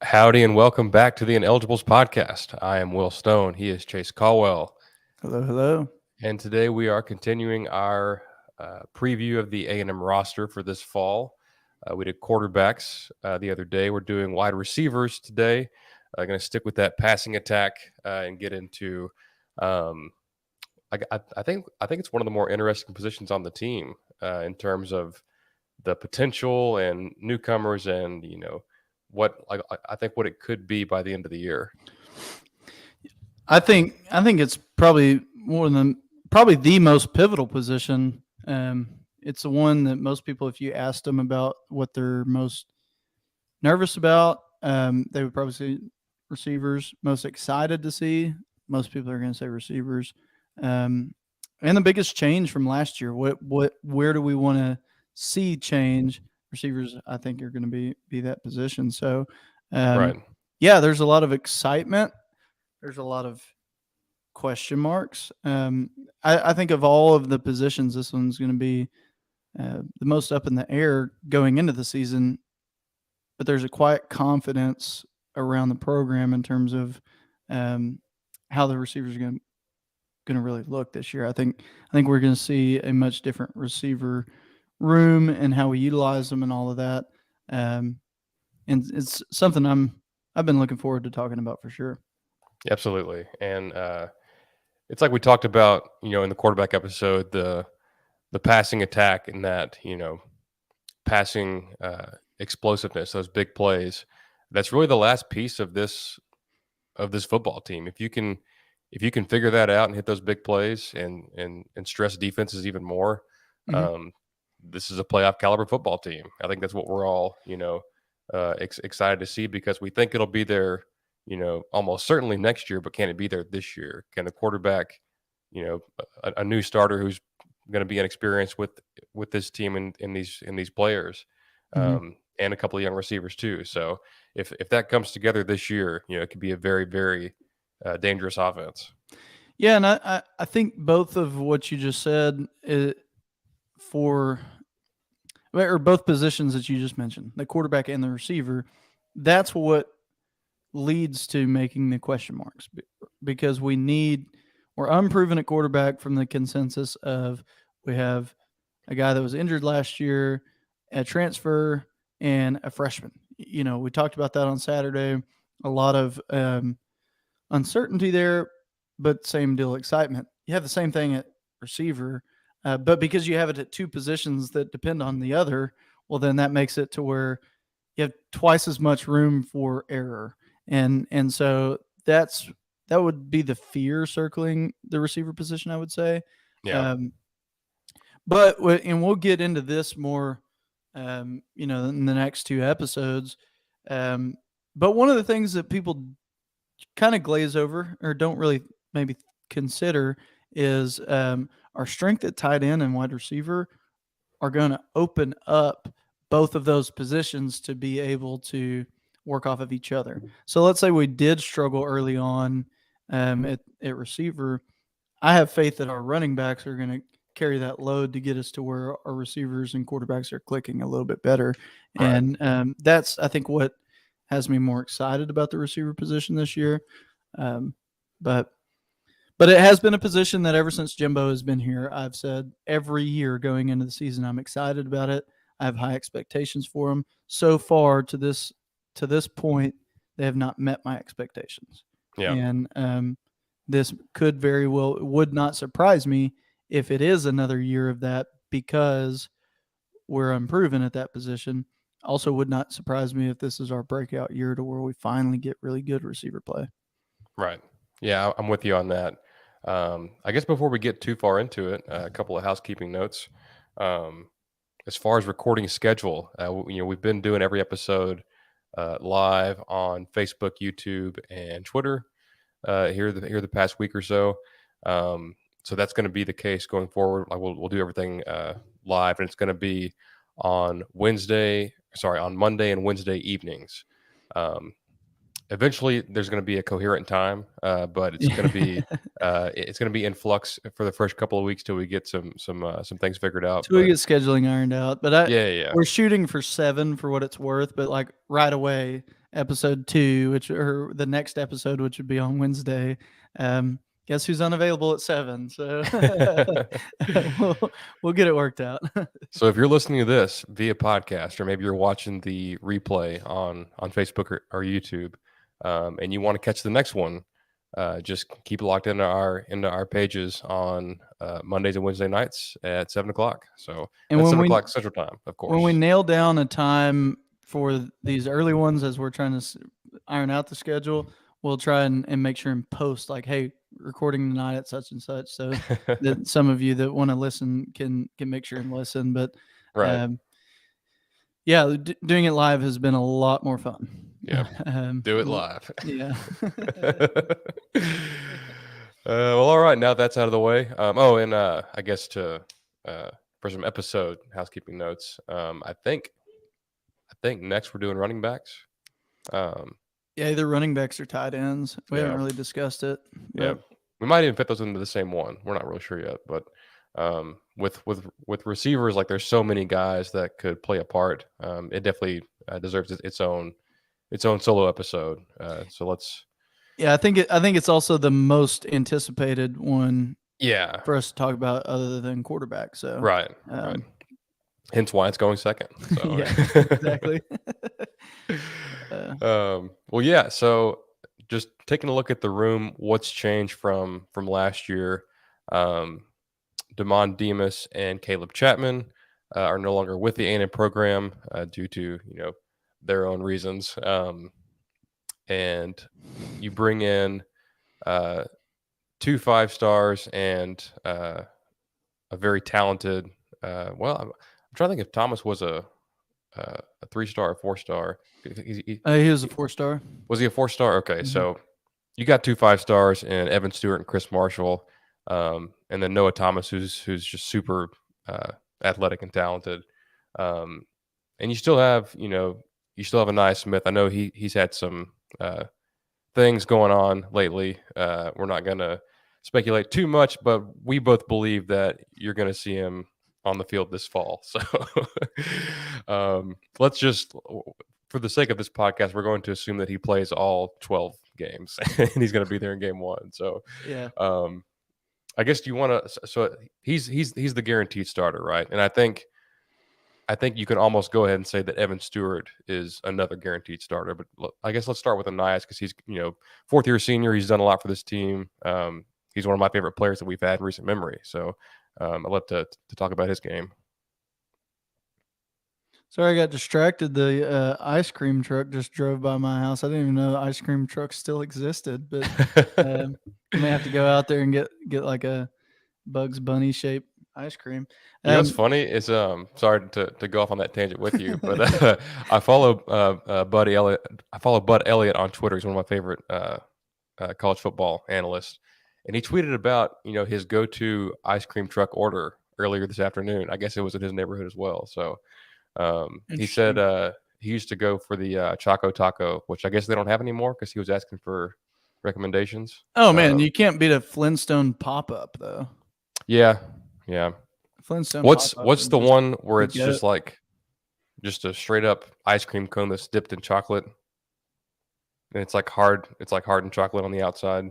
Howdy and welcome back to the Ineligibles podcast. I am Will Stone. He is Chase Caldwell. Hello, hello. And today we are continuing our preview of the A&M roster for this fall. We did quarterbacks the other day. We're doing wide receivers today. Going to stick with that passing attack and get into. Um, I think it's one of the more interesting positions on the team in terms of the potential and newcomers and I think what it could be by the end of the year. I think it's probably probably the most pivotal position. It's the one that most people, if you asked them about what they're most nervous about, they would probably say receivers. Most excited to see, most people are going to say receivers. Um, and the biggest change from last year, where do we want to see change? Receivers, I think, are going to be that position. So, um, Right. yeah, there's a lot of excitement. There's a lot of question marks. I think of all of the positions, this one's going to be the most up in the air going into the season. But there's a quiet confidence around the program in terms of um, how the receivers are going to really look this year. I think we're going to see a much different receiver room and how we utilize them and all of that. Um, and it's something I've been looking forward to talking about for sure. Absolutely. And it's like we talked about, in the quarterback episode, the passing attack and that, passing explosiveness, those big plays. That's really the last piece of this football team. If you can figure that out and hit those big plays and stress defenses even more, Hmm. um, this is a playoff caliber football team. I think that's what we're all excited to see because we think it'll be there, almost certainly next year. But can it be there this year? Can the quarterback, a new starter who's going to be inexperienced with this team and in these players, Hmm. and a couple of young receivers too. So if that comes together this year, it could be a very very dangerous offense. Yeah, and I think both of what you just said for or both positions that you just mentioned, the quarterback and the receiver, that's what leads to making the question marks because we're unproven at quarterback from the consensus of we have a guy that was injured last year, a transfer, and a freshman. We talked about that on Saturday. A lot of uncertainty there, but same deal excitement. You have the same thing at receiver, but because you have it at two positions that depend on the other, well, then that makes it to where you have twice as much room for error, and so that would be the fear circling the receiver position, I would say. Yeah. Um, and we'll get into this more, in the next two episodes. Um, but one of the things that people kind of glaze over or don't really maybe consider is our strength at tight end and wide receiver are going to open up both of those positions to be able to work off of each other. So let's say we did struggle early on at receiver. I have faith that our running backs are going to carry that load to get us to where our receivers and quarterbacks are clicking a little bit better. Right. And that's, I think, what has me more excited about the receiver position this year. Um, but but it has been a position that ever since Jimbo has been here, I've said every year going into the season, I'm excited about it. I have high expectations for him. So far to this point, they have not met my expectations, Yeah. and this could very well would not surprise me if it is another year of that because we're unproven at that position. Also, would not surprise me if this is our breakout year to where we finally get really good receiver play. Right. Yeah, I'm with you on that. I guess before we get too far into it, a couple of housekeeping notes. Um, as far as recording schedule, we've been doing every episode live on Facebook, YouTube, and Twitter here the past week or so. So that's going to be the case going forward. Like we'll do everything live, and it's going to be on Monday and Wednesday evenings. Um, Eventually there's going to be a coherent time, but it's going to be in flux for the first couple of weeks till we get some things figured out. Till we But get scheduling ironed out. But yeah, yeah, we're shooting for 7 for what it's worth, but like right away episode 2, or the next episode, which would be on Wednesday. Guess who's unavailable at 7? So we'll get it worked out. So if you're listening to this via podcast, or maybe you're watching the replay on Facebook or YouTube, and you want to catch the next one, just keep it locked into our pages on Mondays and Wednesday nights at 7:00. So And that's when 7:00 Central Time, of when we course. nail down a time for these early ones, as we're trying to iron out the schedule, we'll try and make sure and post like, hey, recording tonight at such and such, so that some of you that want to listen can make sure and listen. But Right. yeah, doing it live has been a lot more fun. Yeah. Do it live. Yeah. Well, all right. Now that's out of the way. And I guess for some episode housekeeping notes, I think next we're doing running backs. Yeah, either running backs or tight ends. We haven't Yeah. really discussed it. Yeah, But we might even fit those into the same one. We're not really sure yet, but with receivers, like there's so many guys that could play a part. It definitely deserves its own solo episode. So let's. yeah, I think it's also the most anticipated one Yeah. for us to talk about, other than quarterback. So Right. Right. Hence why it's going second. So. yeah, exactly. Well, yeah. So just taking a look at the room, what's changed from last year? Damon Demas and Caleb Chapman are no longer with the A&M program due to their own reasons. And you bring in 2 5-stars and a very talented. I'm trying to think if Thomas was a 3-star or 4-star. He was a 4-star. Was he a 4-star? Okay, so you got 2 5-stars and Evan Stewart and Chris Marshall, and then Noah Thomas, who's just super athletic and talented. And you still have Anaya Smith. I know he's had some things going on lately. We're not gonna speculate too much, but we both believe that you're gonna see him on the field this fall. So let's just, for the sake of this podcast, we're going to assume that he plays all 12 games and he's going to be there in game 1. So, Yeah. I guess do you want to? So he's the guaranteed starter, right? And I think you can almost go ahead and say that Evan Stewart is another guaranteed starter. But I guess let's start with Anias because he's 4th-year senior. He's done a lot for this team. He's one of my favorite players that we've had in recent memory. So I'd love to talk about his game. Sorry, I got distracted. The ice cream truck just drove by my house. I didn't even know ice cream trucks still existed, but I may have to go out there and get like a Bugs Bunny shaped ice cream. You know what's funny is sorry to go off on that tangent with you, but I follow Bud Elliott. I follow Bud Elliott on Twitter. He's one of my favorite college football analysts, and he tweeted about his go-to ice cream truck order earlier this afternoon. I guess it was in his neighborhood as well. So he said he used to go for the Choco Taco, which I guess they don't have anymore because he was asking for recommendations. Oh man, you can't beat a Flintstone pop-up though. Yeah. Flintstone. What's the one where it's just like just a straight up ice cream cone that's dipped in chocolate, and it's like hardened chocolate on the outside?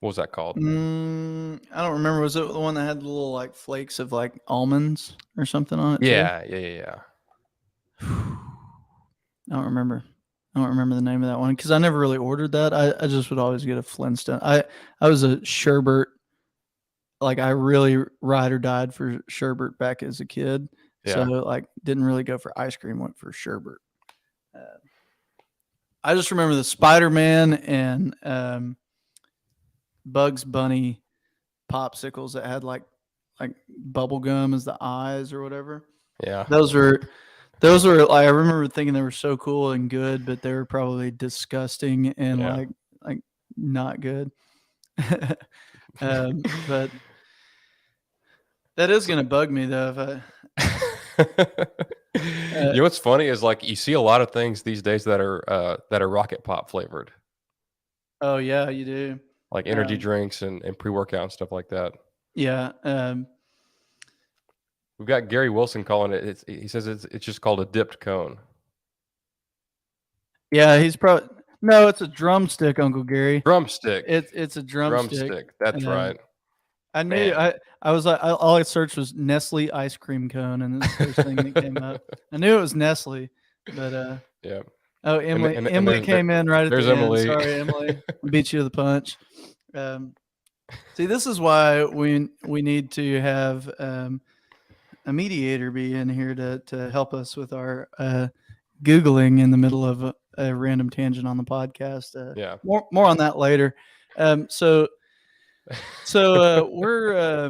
What was that called? I don't remember. Was it the one that had the little like flakes of like almonds or something on it? Yeah. I don't remember the name of that one because I never really ordered that. I just would always get a Flintstone. I was a sherbet. Like I really ride or died for sherbet back as a kid. Yeah. So like didn't really go for ice cream, went for sherbet. I just remember the Spider-Man and Bugs Bunny popsicles that had like bubble gum as the eyes or whatever. Yeah. Those were like, I remember thinking they were so cool and good, but they were probably disgusting and like not good. But that is going to bug me though. You know what's funny is like you see a lot of things these days that are Rocket Pop flavored. Oh yeah, you do. Like energy drinks and pre-workout and stuff like that. Yeah. We've got Gary Wilson calling it. He says it's just called a dipped cone. Yeah, he's probably no. It's a drumstick, Uncle Gary. Drumstick. It's a drumstick. Drumstick. That's Um, right. I knew Man. I was like all I searched was Nestle ice cream cone, and it's the first thing that came up. I knew it was Nestle, but Yeah. oh, And Emily and and Emily came in right at the there's end. Emily. Sorry, Emily, I beat you to the punch. Um, See, this is why we need to have a mediator be in here to help us with our googling in the middle of a random tangent on the podcast. Yeah. More on that later. Um, so we're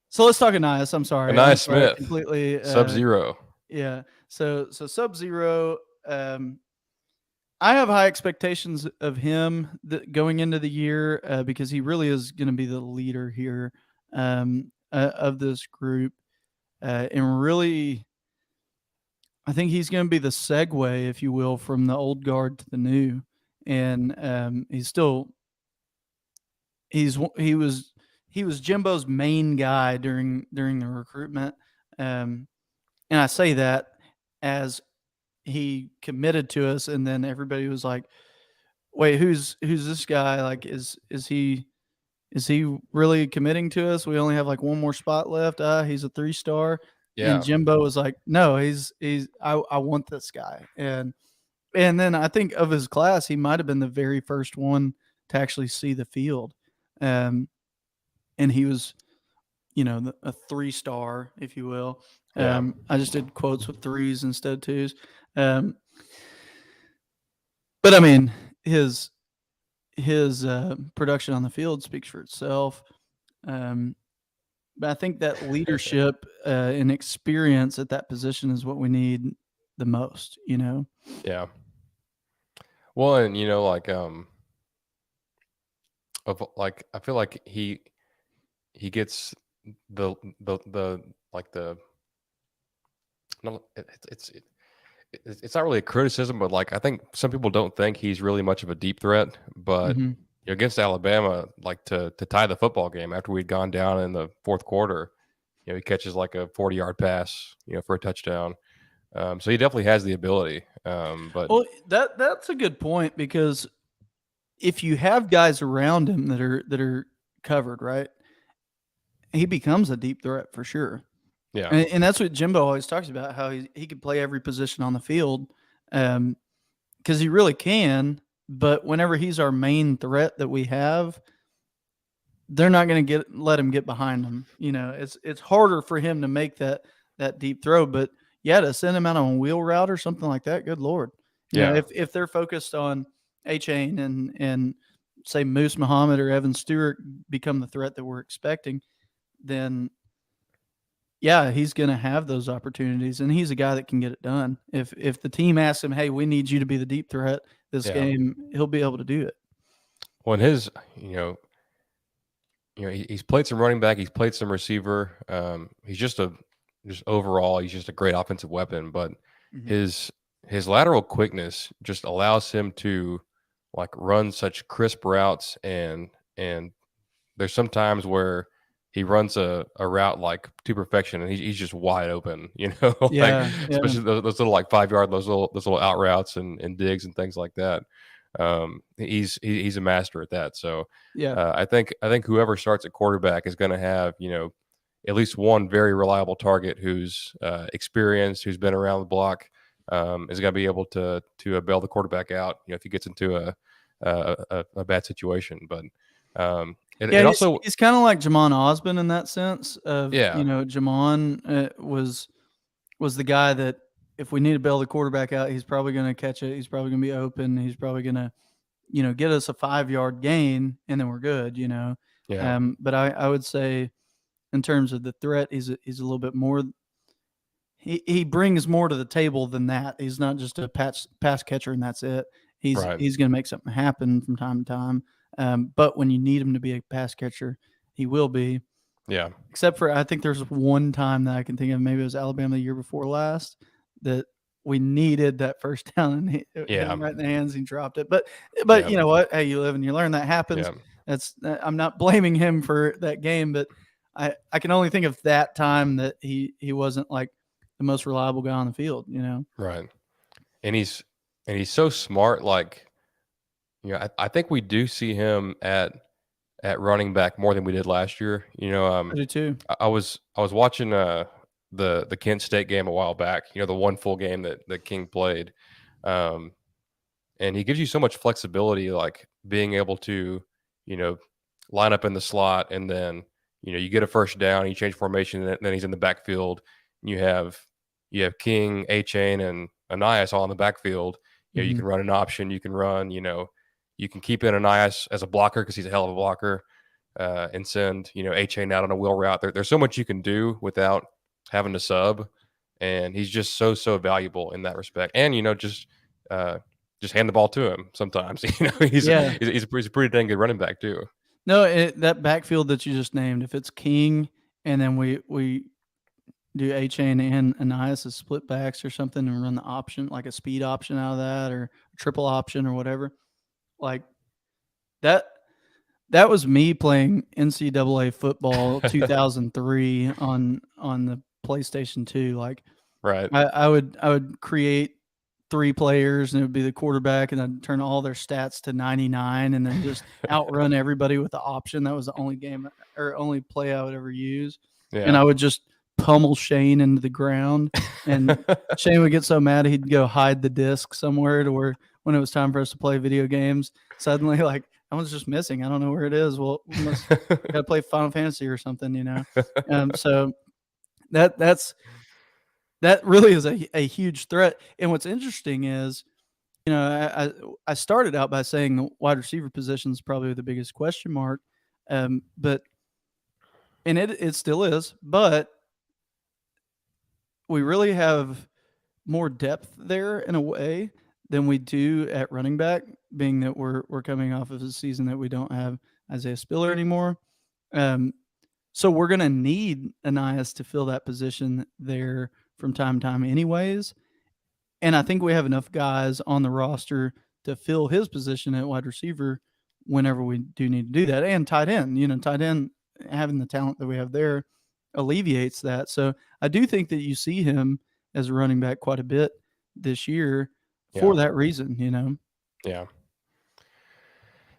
so let's talk Anais. Anais I'm sorry, Smith. completely. Sub-Zero. Yeah. So Sub Zero. I have high expectations of him going into the year because he really is going to be the leader here of this group, and really, I think he's going to be the segue, if you will, from the old guard to the new. And he's he was Jimbo's main guy during the recruitment, and I say that as he committed to us, and then everybody was like, "Wait, who's this guy? Like, is he really committing to us? We only have like one more spot left. He's a 3-star." And Yeah. Jimbo was like, "No, I want this guy." And then I think of his class, he might have been the very first one to actually see the field, um, and he was, a 3-star, if you will. Yeah. I just did quotes with threes instead of twos. Um, but I mean, his production on the field speaks for itself. Um, but I think that leadership and experience at that position is what we need the most. Yeah. Well, and I feel like he gets the like the no it's not really a criticism, but like I think some people don't think he's really much of a deep threat, but Hmm. against Alabama, like to tie the football game after we'd gone down in the fourth quarter, he catches like a 40-yard pass, for a touchdown. So he definitely has the ability. But Well, that's a good point because if you have guys around him that are covered, right, he becomes a deep threat for sure. yeah, And that's what Jimbo always talks about, how he could play every position on the field, because he really can. But whenever he's our main threat that we have, they're not going to let him get behind him. It's harder for him to make that deep throw. But yeah, to send him out on a wheel route or something like that, good lord. yeah, If they're focused on A Chain and say Moose Muhammad or Evan Stewart become the threat that we're expecting, then yeah, he's going to have those opportunities, and he's a guy that can get it done. If the team asks him, "Hey, we need you to be the deep threat this yeah. game," he'll be able to do it. Well, and his, he's played some running back, he's played some receiver. He's just overall, he's just a great offensive weapon. But Mhm. his his lateral quickness just allows him to like run such crisp routes, and there's some times where he runs a route like to perfection, and he's just wide open, like Yeah, yeah, especially those little like 5 yard, those little out routes and digs and things like that. He's a master at that. So yeah. I think whoever starts at quarterback is going to have at least one very reliable target who's experienced, who's been around the block, is going to be able to bail the quarterback out. If he gets into a bad situation, but Yeah, it also he's kind of like Jamon Osborne in that sense of, yeah Jamon was the guy that if we need to bail the quarterback out, he's probably going to catch it. He's probably going to be open. He's probably going to, get us a 5-yard gain, and then we're good. yeah But I would say in terms of the threat, he's a little bit more. He brings more to the table than that. He's not just a pass catcher and that's it. He's right he's going to make something happen from time to time. But when you need him to be a pass catcher, he will be. yeah Except for I think there's one time that I can think of, maybe it was Alabama the year before last, that we needed that first down and hit yeah him right in the hands. And he dropped it. But yeah you know what? Hey, you live and you learn. That happens. yeah I'm not blaming him for that game, but I can only think of that time that he wasn't like the most reliable guy on the field. right. and he's so smart. Like, I think we do see him at running back more than we did last year. I do too. I was watching the Kent State game a while back. The one full game that King played, um, and he gives you so much flexibility, like being able to, you know, line up in the slot, and then you get a first down, you change formation, and then he's in the backfield. And you have King, A Chain, and Anias all in the backfield. You Hmm. can run an option, you can run, you can keep in Anias as a blocker because he's a hell of a blocker, and send A Chain out on a wheel route. There's so much you can do without having to sub, and he's just so valuable in that respect. And uh, just hand the ball to him sometimes. He's Yeah. he's a pretty dang good running back too. No, that backfield that you just named, if it's King and then we do A Chain and Anias as split backs or something and run the option, like a speed option out of that or a triple option or whatever, like that that was me playing NCAA football 2003 on the PlayStation 2. Like Right. I would create 3 players, and it would be the quarterback, and I'd turn all their stats to 99 and then just outrun everybody with the option. That was the only game or only play I would ever use, and Yeah. I would just pummel Shane into the ground, and Shane would get so mad he'd go hide the disc somewhere to where when it was time for us to play video games, suddenly, like, "That one's just missing. I don't know where it is." Well, we must gotta play Final Fantasy or something, you know? So that's that really is a huge threat. And what's interesting is, I started out by saying the wide receiver position is probably the biggest question mark, but and it still is, but we really have more depth there in a way than we do at running back, being that we're coming off of a season that we don't have Isaiah Spiller anymore. Um, so we're gonna need Anias to fill that position there from time to time, anyways. And I think we have enough guys on the roster to fill his position at wide receiver whenever we do need to do that. And tight end, tight end having the talent that we have there alleviates that. So I do think that you see him as a running back quite a bit this year Yeah. for that reason. Yeah.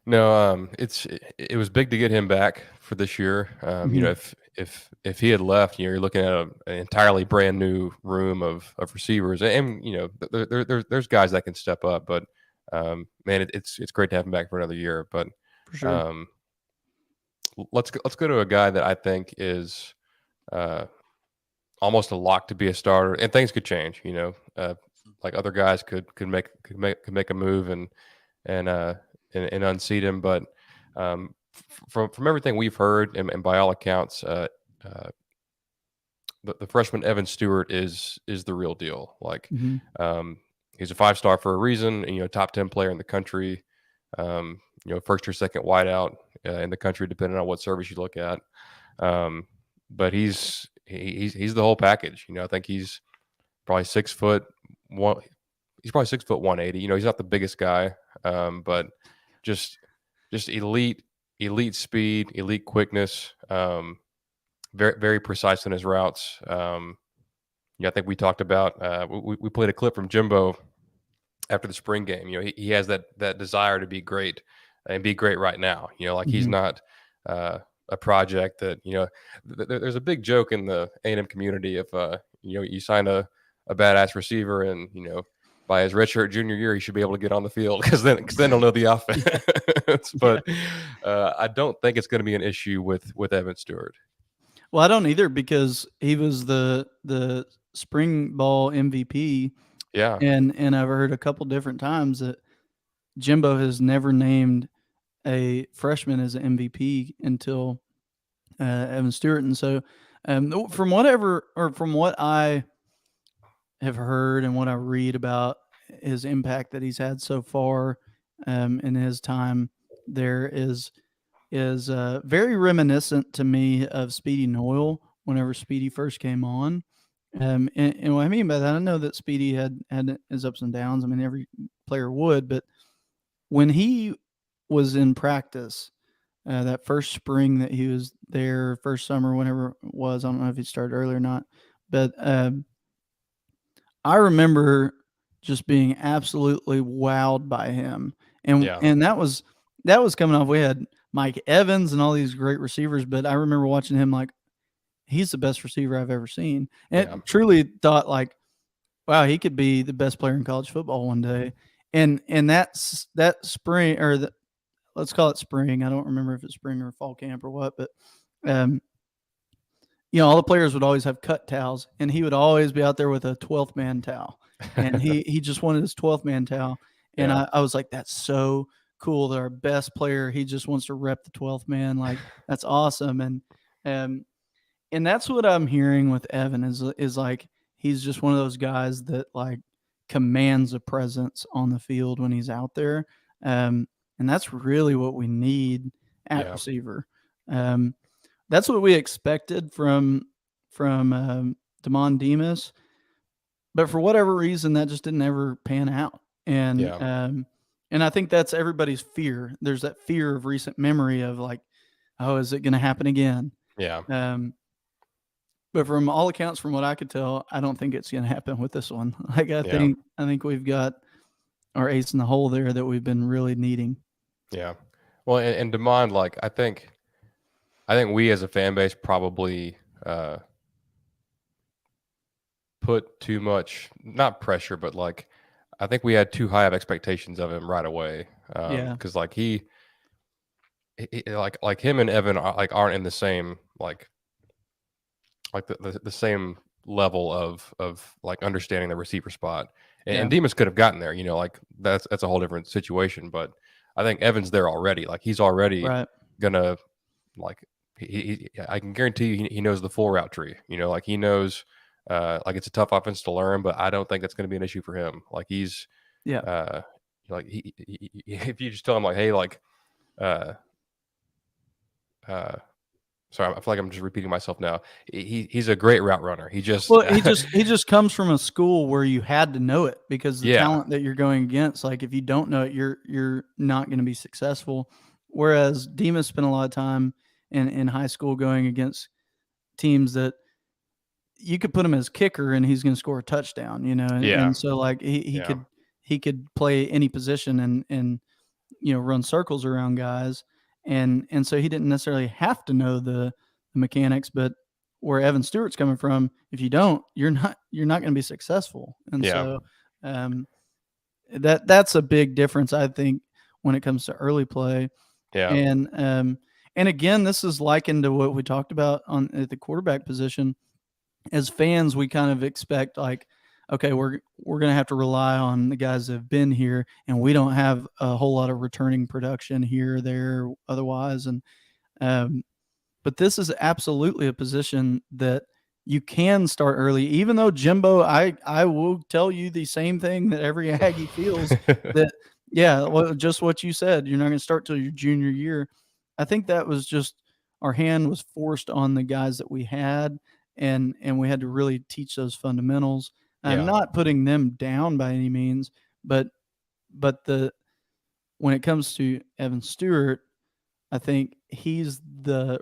No, it was big to get him back for this year. Hmm. If he had left, you're looking at an entirely brand new room of receivers, and there's guys that can step up, but man, it's great to have him back for another year. But For sure. um, let's go to a guy that I think is uh, almost a lock to be a starter, and things could change. Like other guys could make a move and unseat him. But from everything we've heard, and by all accounts, uh, the freshman Evan Stewart is the real deal. Like, Hmm. um, he's a 5-star for a reason. And, top 10 player in the country. First or second wideout in the country, depending on what service you look at. But he's the whole package. I think he's probably 6 foot one. He's probably 6 foot 180. He's not the biggest guy, but just just elite speed, elite quickness, very very precise in his routes. I think we talked about we played a clip from Jimbo after the spring game. He has that desire to be great and be great right now. Like he's Hmm. not a project that there's a big joke in the A&M community if you sign a badass receiver and by his redshirt junior year he should be able to get on the field because then he'll know the Yeah. offense. Yeah. But I don't think it's going to be an issue with Evan Stewart. Well, I don't either because he was the spring ball MVP, Yeah, and I've heard a couple different times that Jimbo has never named a freshman as an MVP until Evan Stewart, and so from what I have heard and what I read about his impact that he's had so far in his time there is very reminiscent to me of Speedy Noyle whenever Speedy first came on. And what I mean by that, I know that Speedy had his ups and downs. I mean, every player would, but when he was in practice, that first spring that he was there, first summer, whenever it was, I don't know if he started early or not, but I remember just being absolutely wowed by him. And Yeah. and that was coming off. We had Mike Evans and all these great receivers, but I remember watching him like he's the best receiver I've ever seen. Yeah. And truly thought like, wow, he could be the best player in college football one day. And that spring or let's call it spring. I don't remember if it's spring or fall camp or what, but um, all the players would always have cut towels, and he would always be out there with a 12th man towel, and he just wanted his 12th man towel, and Yeah. I was like, that's so cool that our best player he just wants to rep the 12th man, like that's awesome, um, and that's what I'm hearing with Evan is like he's just one of those guys that like commands a presence on the field when he's out there, um, and that's really what we need at Yeah. receiver. Um, that's what we expected from Damon Demas, but for whatever reason, that just didn't ever pan out. Yeah. And I think that's everybody's fear. There's that fear of recent memory of like, oh, is it going to happen again? Yeah. Um, but from all accounts, from what I could tell, I don't think it's going to happen with this one. Like Yeah. I think we've got our ace in the hole there that we've been really needing. Yeah. Well, and Demond, like I think we as a fan base probably put too much, not pressure, but like I think we had too high of expectations of him right away. Yeah, Because like like him and Evan aren't in the same the same level of like understanding the receiver spot. And yeah, Demas could have gotten there, like that's a whole different situation. But I think Evan's there already. Like he's already right. gonna like I can guarantee you he knows the full route tree. Like he knows like it's a tough offense to learn, but I don't think that's going to be an issue for him. Like he's Yeah. uh like if you just tell him like, hey, like uh uh sorry, I feel like I'm just repeating myself now. He's a great route runner. He just Well, he just comes from a school where you had to know it because the yeah, talent that you're going against, like if you don't know it, you're not going to be successful. Whereas Demas spent a lot of time in high school going against teams that you could put him as kicker and he's going to score a touchdown, yeah, and so like he yeah, could he could play any position and run circles around guys, and so he didn't necessarily have to know the mechanics, but where Evan Stewart's coming from, if you don't, you're not going to be successful, and yeah, so um, that's a big difference, I think, when it comes to early play, yeah, and again, this is likened to what we talked about on at the quarterback position. As fans, we kind of expect like, okay, we're going to have to rely on the guys that have been here, and we don't have a whole lot of returning production here, there, otherwise. And um, but this is absolutely a position that you can start early, even though Jimbo, I will tell you the same thing that every Aggie feels that yeah, well, just what you said. You're not going to start till your junior year. I think that was just our hand was forced on the guys that we had, and we had to really teach those fundamentals. I'm yeah, not putting them down by any means, but the when it comes to Evan Stewart, I think he's the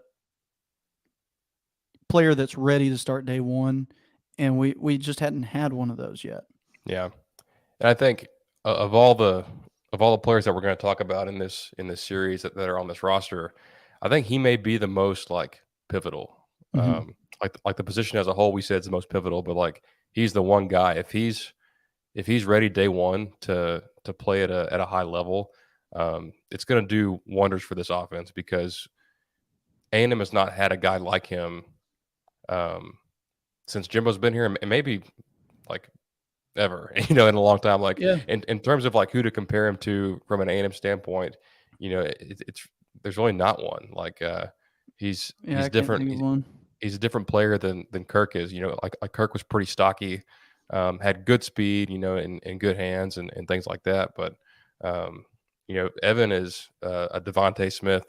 player that's ready to start day one, and we just hadn't had one of those yet. yeah. And I think of all the players that we're going to talk about in this series that are on this roster, I think he may be the most like pivotal. Mhm. Like the position as a whole, we said is the most pivotal, but like he's the one guy. If he's ready day one to play at a high level, it's going to do wonders for this offense because A&M has not had a guy like him um, since Jimbo's been here, and maybe like ever, in a long time. Like Yeah. in terms of like who to compare him to from an A&M standpoint, it's there's really not one. Like he's Yeah, he's I can't different. think of one. He's a different player than Kirk is. Like Kirk was pretty stocky, had good speed, and good hands and things like that. But Evan is a Devontae Smith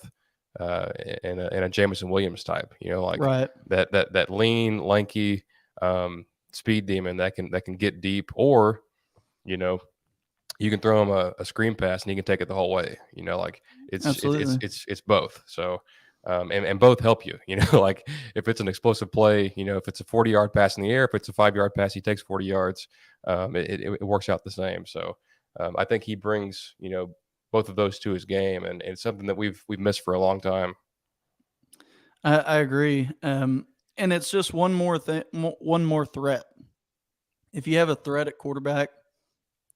and a Jameson Williams type. Like Right. that lean, lanky speed demon that can get deep, or you know you can throw him a screen pass and he can take it the whole way. Like it's it's it's Absolutely. it's it's both. So and both help you. Like if it's an explosive play, if it's a 40-yard pass in the air, if it's a 5-yard pass, he takes 40 yards. It works out the same. So I think he brings both of those to his game, and it's something that we've missed for a long time. I agree. And it's just one more thing, one more threat. If you have a threat at quarterback,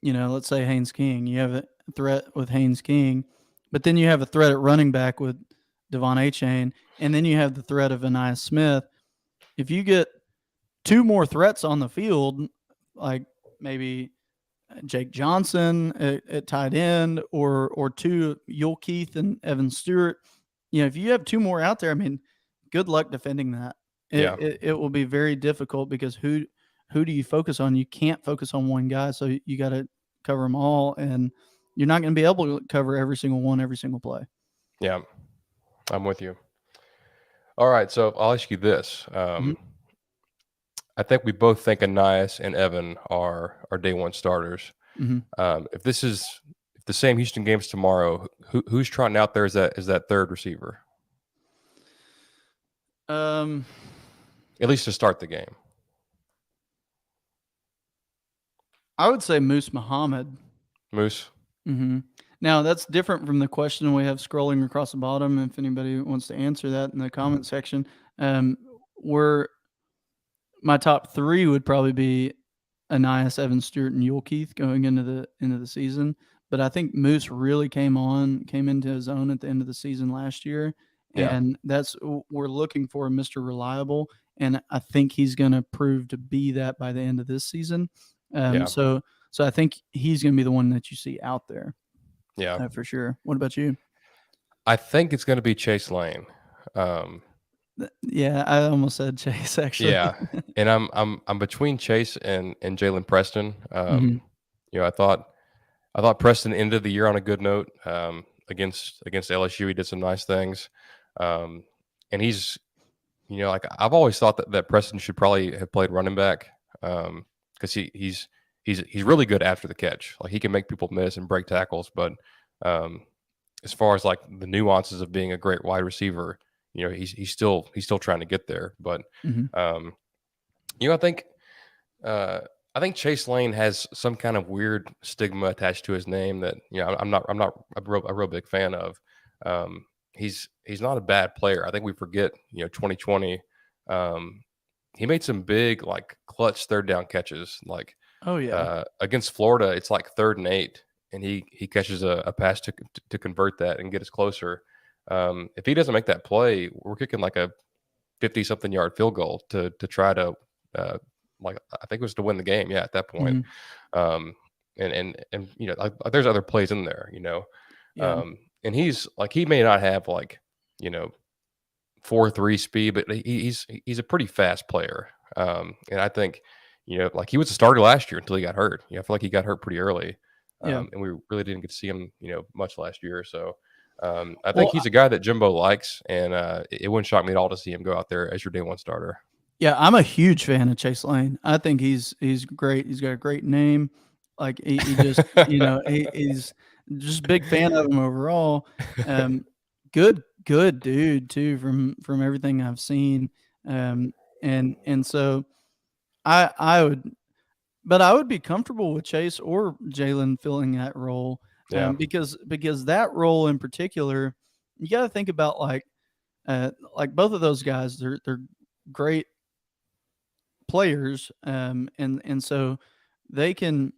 let's say Haynes King, you have a threat with Haynes King, but then you have a threat at running back with Devon Achane, and then you have the threat of Anais Smith. If you get two more threats on the field, like maybe Jake Johnson at tight end, or two Yul Keith and Evan Stewart, if you have two more out there, I mean, good luck defending that. It, Yeah, it, it will be very difficult because who do you focus on? You can't focus on one guy, so you got to cover them all, and you're not going to be able to cover every single one, every single play. yeah, I'm with you. All right, so I'll ask you this. Mhm. I think we both think Anais and Evan are day one starters. Mhm. If the same Houston game's tomorrow, who's trotting out there as that third receiver, Um, at least to start the game? I would say Moose Muhammad. Moose. Mhm. Now, that's different from the question we have scrolling across the bottom. If anybody wants to answer that in the comment section, where my top three would probably be Anais, Evan Stewart, and Yul Keith going into the season. But I think Moose really came into his own at the end of the season last year, Yeah, and we're looking for Mr. Reliable, and I think he's going to prove to be that by the end of this season. yeah, So I think he's going to be the one that you see out there yeah. for sure. What about you? I think it's going to be Chase Lane. Um, Yeah, I almost said Chase actually. yeah, and I'm between Chase and Jalen Preston. Hmm. I thought Preston ended the year on a good note against LSU. He did some nice things, um, and he's like I've always thought that Preston should probably have played running back because he's really good after the catch. Like he can make people miss and break tackles, but um, as far as like the nuances of being a great wide receiver, he's still trying to get there. But Hmm. um, you know, I think uh, I think Chase Lane has some kind of weird stigma attached to his name that I'm not a real big fan of. He's not a bad player. I think we forget 2020. Um, he made some big like clutch third down catches like Oh yeah, against Florida. It's like 3rd and 8, and he catches a pass to convert that and get us closer. If he doesn't make that play, we're kicking like a 50 something yard field goal to try to like I think it was to win the game. Yeah, at that point. hmm, Um, and there's other plays in there. yeah, And he's like he may not have like you know 4.3 speed, but he's a pretty fast player. And I think like he was a starter last year until he got hurt. I feel like he got hurt pretty early, yeah. and we really didn't get to see him much last year. So I think Well, he's a guy that Jimbo likes, and it wouldn't shock me at all to see him go out there as your day one starter. yeah, I'm a huge fan of Chase Lane. I think he's great. He's got a great name. Like he just he's just a big fan of him overall. Um, good dude too from everything I've seen. Um, and so I would, but I would be comfortable with Chase or Jalen filling that role, Yeah. because that role in particular, you got to think about like both of those guys. They're great players, and so they can,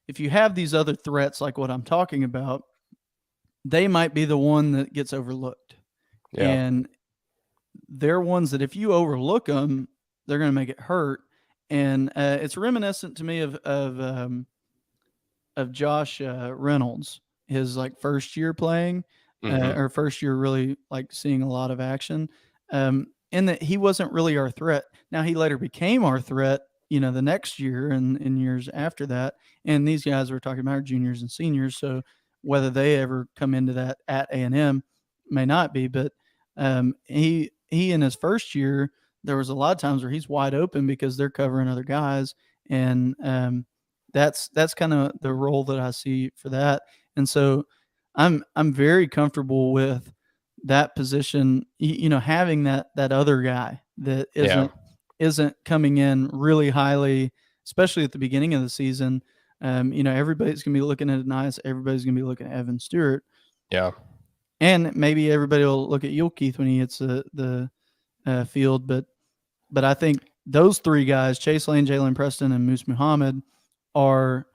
if you have these other threats like what I'm talking about, they might be the one that gets overlooked, Yeah. and they're ones that if you overlook them, they're going to make it hurt. And it's reminiscent to me of Josh Reynolds, his like first year playing, Hmm. or first year really like seeing a lot of action, in that he wasn't really our threat. Now he later became our threat, the next year and years after that. And these guys we're talking about are juniors and seniors, so whether they ever come into that at A&M may not be, but he in his first year there was a lot of times where he's wide open because they're covering other guys, and that's kind of the role that I see for that. And so I'm very comfortable with that position, having that other guy that Yeah. isn't coming in really highly, especially at the beginning of the season. Everybody's going to be looking at Nice. Everybody's going to be looking at Evan Stewart, Yeah. and maybe everybody will look at Keith when he hits the field. But I think those three guys, Chase Lane, Jalen Preston, and Moose Muhammad, are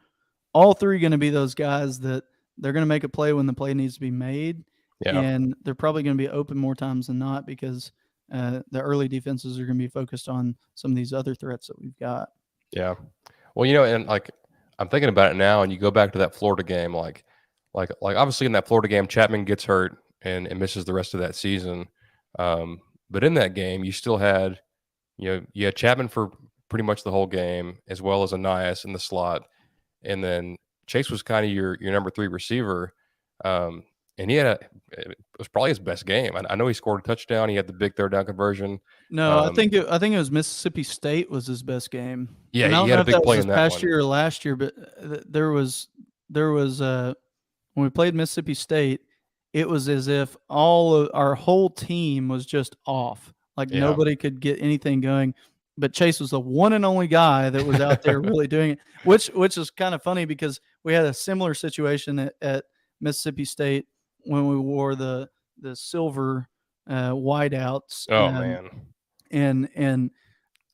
all three going to be those guys that they're going to make a play when the play needs to be made, Yeah. and they're probably going to be open more times than not because the early defenses are going to be focused on some of these other threats that we've got. Yeah. Well, and like I'm thinking about it now, and you go back to that Florida game, like obviously in that Florida game, Chapman gets hurt and misses the rest of that season. But in that game, you still had, you had Chapman for pretty much the whole game, as well as Anias in the slot, and then Chase was kind of your number three receiver. And it was probably his best game. I know he scored a touchdown. He had the big third down conversion. No, Um, I think it was Mississippi State was his best game, yeah, and I he don't had know a if that big was play this in that past one. year or last year, but there was when we played Mississippi State, it was as if all of our whole team was just off. Like Yeah. nobody could get anything going. But Chase was the one and only guy that was out there really doing it, which is kind of funny because we had a similar situation at Mississippi State when we wore the silver wideouts, Oh man. and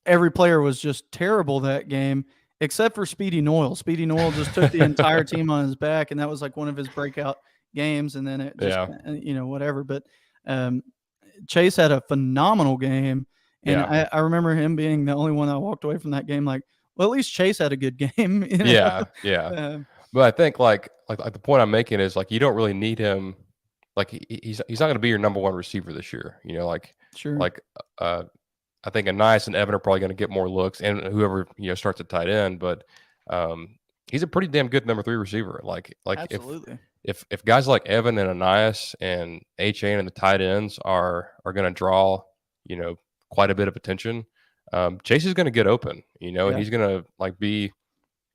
every player was just terrible that game except for Speedy Noyle. Speedy Noyle just took the entire team on his back, and that was like one of his breakout games. And then it just, Yeah. whatever. But um, Chase had a phenomenal game, and Yeah. I remember him being the only one that walked away from that game like, well, at least Chase had a good game. Yeah. Yeah. Um, But I think like the point I'm making is like you don't really need him. Like he's not going to be your number one receiver this year. sure. Like uh, I think Anias and Evan are probably going to get more looks, and whoever starts at tight end. But he's a pretty damn good number three receiver. Like Absolutely. if guys like Evan and Anias and HA and the tight ends are going to draw quite a bit of attention, Chase is going to get open. And Yeah. he's going to like be.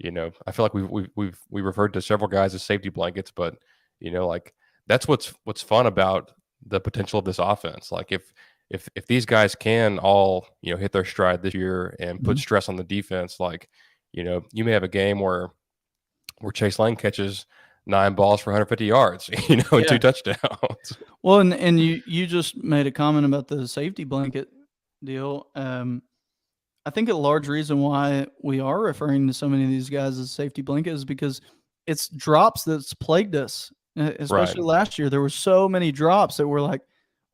I feel like we referred to several guys as safety blankets, but like that's what's fun about the potential of this offense. Like if these guys can all hit their stride this year and put Mhm. stress on the defense, like you may have a game where Chase Lane catches 9 balls for 150 yards, and Yeah. 2 touchdowns. Well, and you just made a comment about the safety blanket deal. I think a large reason why we are referring to so many of these guys as safety blanket is because it's drops that's plagued us, Right. especially last year. There were so many drops that we're like,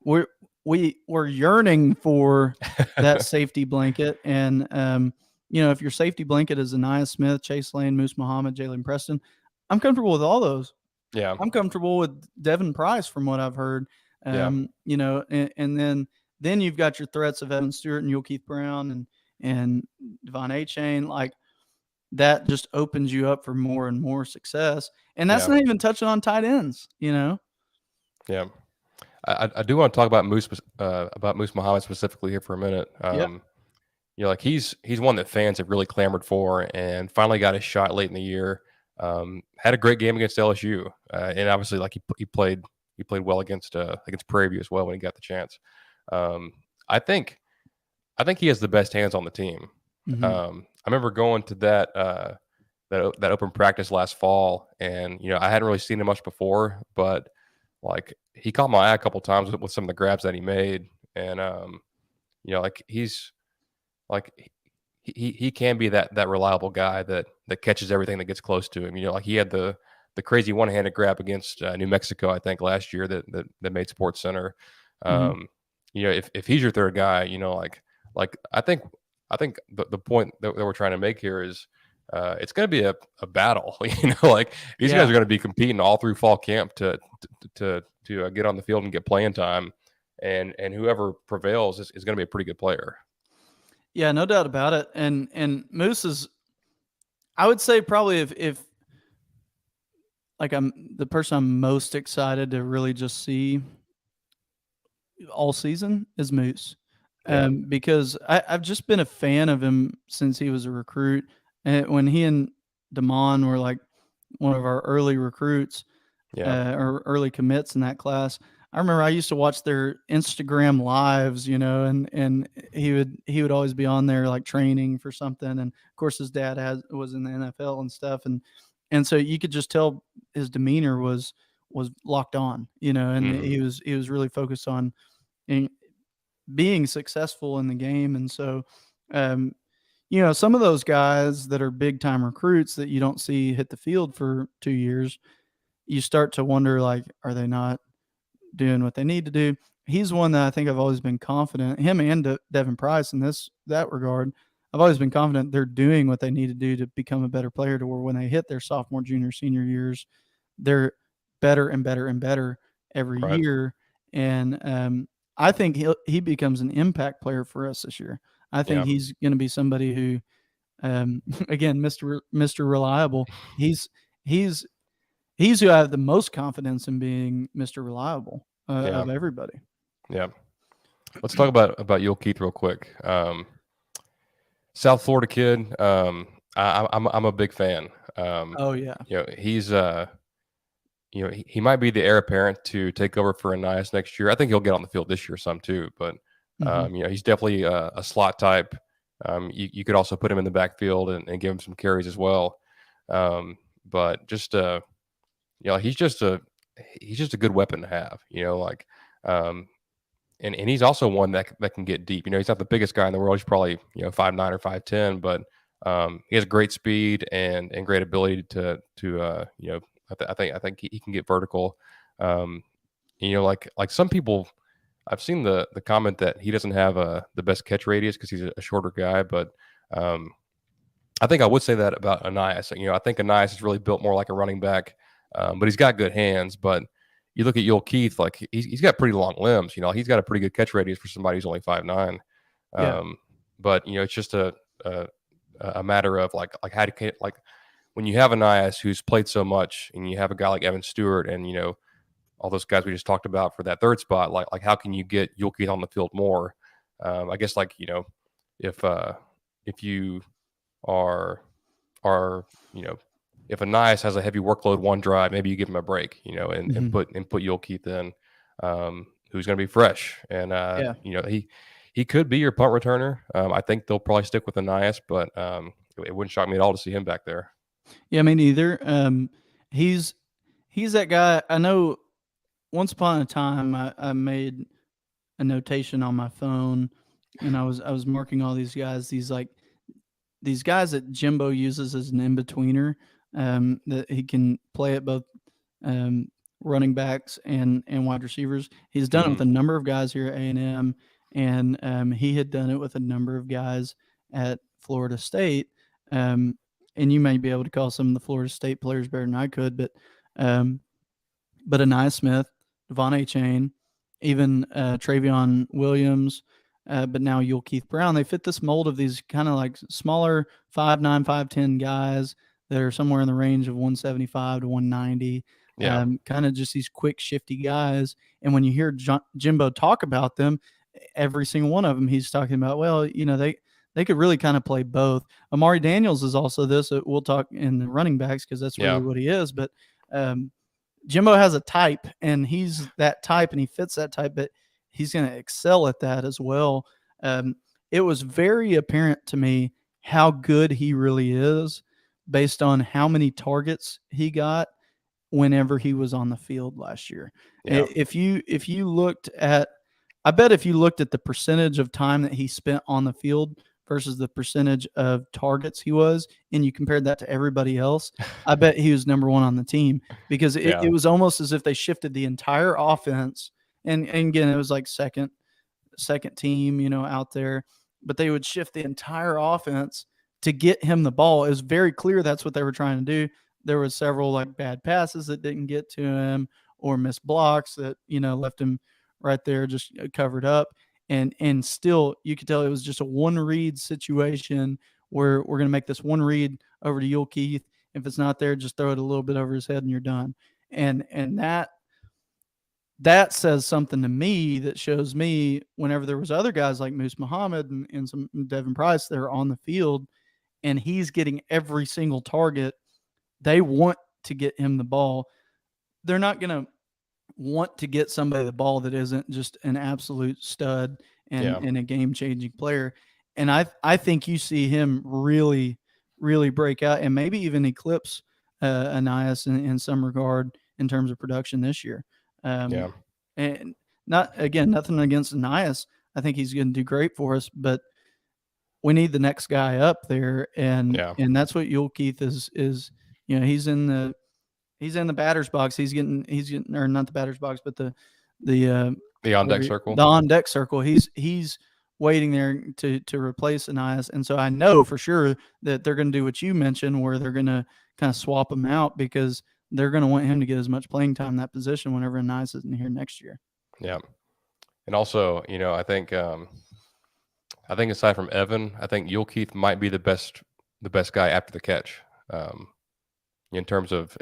we're we're yearning for that safety blanket. And if your safety blanket is Anaya Smith, Chase Lane, Moose Muhammad, Jalen Preston, I'm comfortable with all those. Yeah. I'm comfortable with Devin Price from what I've heard. Yeah. And then you've got your threats of Evan Stewart and Keith Brown and Devon A. Chain. Like that just opens you up for more and more success. And that's Yeah. not even touching on tight ends. Yeah. I do want to talk about Moose Muhammad specifically here for a minute. Yeah. Like he's one that fans have really clamored for, and finally got his shot late in the year. Had a great game against LSU, and obviously, like he played well against Prairie View as well when he got the chance. Um, I think he has the best hands on the team. Mm-hmm. I remember going to that open practice last fall, and I hadn't really seen him much before, but like he caught my eye a couple times with some of the grabs that he made, and like he can be that reliable guy that catches everything that gets close to him. Like he had the crazy one-handed grab against New Mexico, I think last year that made Sports Center. Mm-hmm. If he's your third guy, like I think the point that we're trying to make here is it's going to be a battle. Like these guys Yeah. are going to be competing all through fall camp to get on the field and get playing time, and whoever prevails is going to be a pretty good player. Yeah, no doubt about it. And Moose is, I would say, probably if like I'm the person I'm most excited to really just see all season is Moose, Yeah, because I've just been a fan of him since he was a recruit, and when he and Damon were like one of our early recruits, yeah, or early commits in that class. I remember I used to watch their Instagram lives, and he would always be on there like training for something, and of course his dad was in the NFL and stuff, and so you could just tell his demeanor was locked on, and Hmm. he was really focused on in, being successful in the game, and so um, some of those guys that are big time recruits that you don't see hit the field for 2 years, you start to wonder like, are they not doing what they need to do? He's one that I think I've always been confident. Him and Devin Price in that regard, I've always been confident they're doing what they need to do to become a better player. To where when they hit their sophomore, junior, senior years, they're better and better and better every Right. year. And I think he becomes an impact player for us this year. I think Yeah. he's going to be somebody who, again, Mister Reliable. He's he's he's who I have the most confidence in being Mister Reliable Yeah. of everybody. Yeah. Let's talk about Yul Keith real quick. South Florida kid. I'm a big fan. Oh yeah. He's he might be the heir apparent to take over for Anais next year. I think he'll get on the field this year some too, but Hmm. he's definitely a slot type. You could also put him in the backfield and give him some carries as well. But just he's just a good weapon to have. Um, and he's also one that can get deep. He's not the biggest guy in the world. He's probably 5'9" or 5'10", but he has great speed and great ability to. I think he can get vertical. Um, like some people, I've seen the comment that he doesn't have the best catch radius because he's a shorter guy, but um, I think I would say that about Anais. I think Anais is really built more like a running back, but he's got good hands. But you look at Yul Keith, like he's got pretty long limbs. He's got a pretty good catch radius for somebody who's only 5'9". Yeah. But it's just a matter of like how to like when you have Anais who's played so much, and you have a guy like Evan Stewart, and all those guys we just talked about for that third spot. Like how can you get Yul Keith on the field more? I guess if if you are are if Anais has a heavy workload one drive, maybe you give him a break, and Hmm. put Yul Keith in, who's going to be fresh, and Yeah. he could be your punt returner. I think they'll probably stick with Anais, but it wouldn't shock me at all to see him back there. Yeah. Me neither. He's he's that guy. I know. Once upon a time, I made a notation on my phone, and I was marking all these guys. These guys that Jimbo uses as an in betweener, that he can play at both um, running backs and wide receivers. He's done it Hmm. with a number of guys here at A&M, and he had done it with a number of guys at Florida State. Um, and you may be able to call some of the Florida State players better than I could, um, but Anaya Smith, Devon A. Chain, even Travion Williams, but now Yul Keith Brown. They fit this mold of these kind of like smaller 5'9", 5'10" guys that are somewhere in the range of 175 to 190. Yeah. Kind of just these quick, shifty guys. And when you hear Jimbo talk about them, every single one of them, he's talking about, well, they could really kind of play both. Amari Daniels is also this. We'll talk in the running backs because that's Yeah. really what he is. But um, Jimbo has a type, and he's that type, and he fits that type, but he's going to excel at that as well. Um, it was very apparent to me how good he really is based on how many targets he got whenever he was on the field last year. Yeah. If you looked at, I bet if you looked at the percentage of time that he spent on the field versus the percentage of targets he was, and you compared that to everybody else, I bet he was number one on the team because it, Yeah. it was almost as if they shifted the entire offense. And again, it was like second team, out there, but they would shift the entire offense to get him the ball. It was very clear that's what they were trying to do. There was several like bad passes that didn't get to him or missed blocks that, left him right there just covered up. And still you could tell it was just a one read situation where we're going to make this one read over to Yul Keith. If it's not there, just throw it a little bit over his head and you're done. And that says something to me that shows me whenever there was other guys like Moose Muhammad and some Devin Price that are on the field and he's getting every single target, they want to get him the ball. They're not going to want to get somebody the ball that isn't just an absolute stud Yeah. and a game changing player. And I think you see him really really break out and maybe even eclipse Anias in some regard in terms of production this year. Yeah. And not again nothing against Anias. I think he's going to do great for us, but we need the next guy up there, Yeah. and that's what Yule Keith is. You know, he's in the batter's box. He's getting or not the batter's box, but the The on deck circle. the on deck circle. He's waiting there to replace Anias, and so I know for sure that they're going to do what you mentioned, where they're going to kind of swap him out because they're going to want him to get as much playing time in that position whenever Anias isn't here next year. Yeah. And also, I think aside from Evan, I think Yule Keith might be the best guy after the catch. Um, in terms of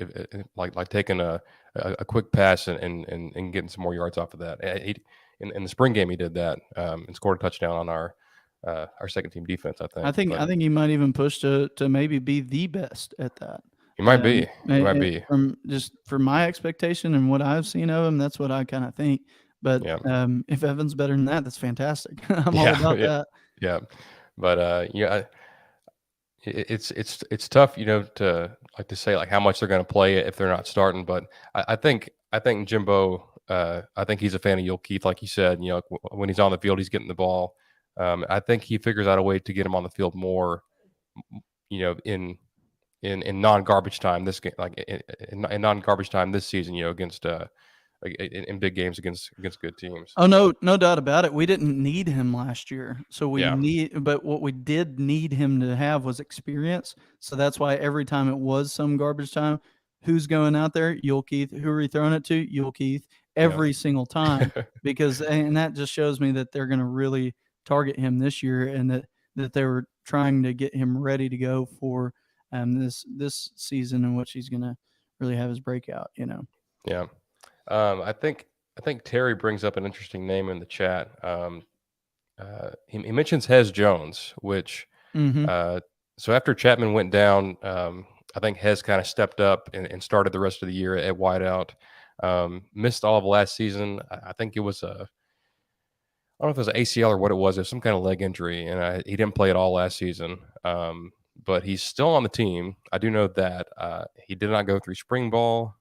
like taking a quick pass and getting some more yards off of that. In the spring game, he did that and scored a touchdown on our second team defense. I I think, think but I think he might even push to maybe be the best at that. he might be. He might And be. from my expectation and what I've seen of him, that's what I kind of think. But Yeah. if Evan's better than that, that's fantastic. I'm all Yeah. about Yeah. that. Yeah. But it's tough, to like to say like how much they're going to play it if they're not starting. But I think Jimbo, I think he's a fan of Yule Keith, like you said. When he's on the field, he's getting the ball. I think he figures out a way to get him on the field more, in non garbage time this game, like in non garbage time this season. Against like in big games against good teams. Oh no doubt about it. We didn't need him last year, so Yeah. but what we did need him to have was experience. So that's why every time it was some garbage time, who's going out there? Yule Keith. Who are we throwing it to? Yule Keith. Yeah. Every single time, because and that just shows me that they're going to really target him this year, and that they were trying to get him ready to go for this season in which he's going to really have his breakout. Yeah. I think Terry brings up an interesting name in the chat. He mentions Hez Jones, which Hmm. so after Chapman went down, I think Hez kind of stepped up and started the rest of the year at wideout. Missed all of last season. I think it was I don't know if it was an ACL or what it was. It was some kind of leg injury, and he didn't play at all last season. But he's still on the team. I do know that he did not go through spring ball.